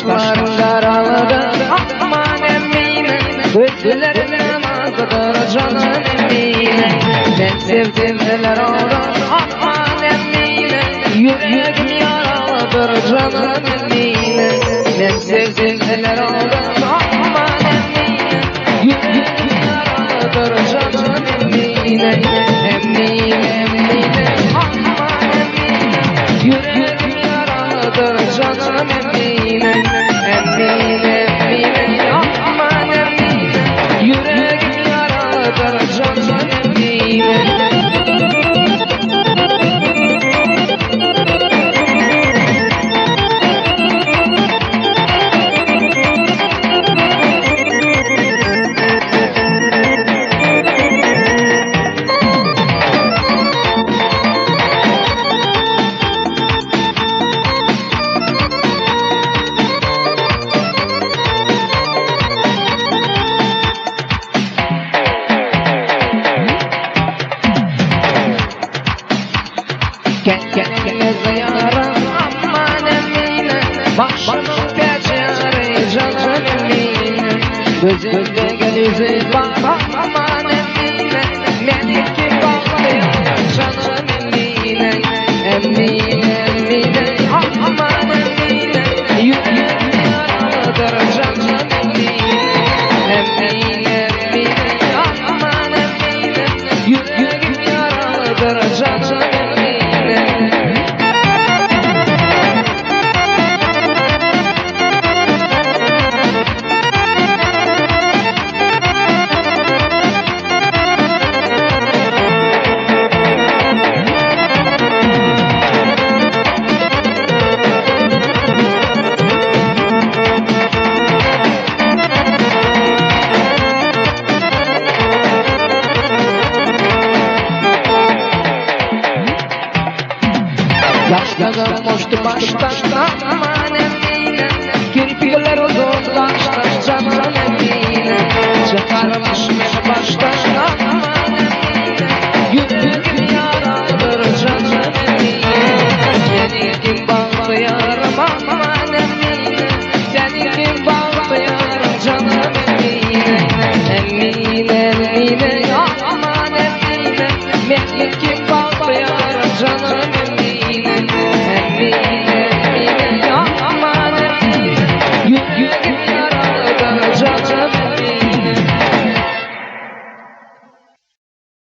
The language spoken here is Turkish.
kaşların karalıdır aman Emine, gözlerin namazıdır canım Emine. Ben sevdim neler oldu aman Emine, yüreğim yaralıdır canım Emine. Ben sevdim neler oldu aman Emine, yüreğim yaralıdır canım Emine. Emine, Emine, aman Emine, yüreğim yaralıdır canım Emine. Emine, Emine, aman Emine, yüreğim yaralıdır canım Emine. Kendinize yaram aman Emine, başımın geçeri canım Emine. Gözümde gözü var aman Emine, beni kim bağlıyor canım Emine. Emine, Emine, aman Emine, yüreğim yaralıdır canım Emine. Emine, Emine, aman Emine, yüreğim yaralıdır canım Emine. Yaşlarım uçtu baştan aman Emine, kirpikler uzunlaştı canım Emine. Çıkarmış beni baştan aman Emine, yüreğim yaralıdır canım Emine. Seni kim bağlayarım aman Emine, seni kim bağlayarım canım Emine. Emine, Emine, aman Emine, beni kim bağlayarım canım Emine.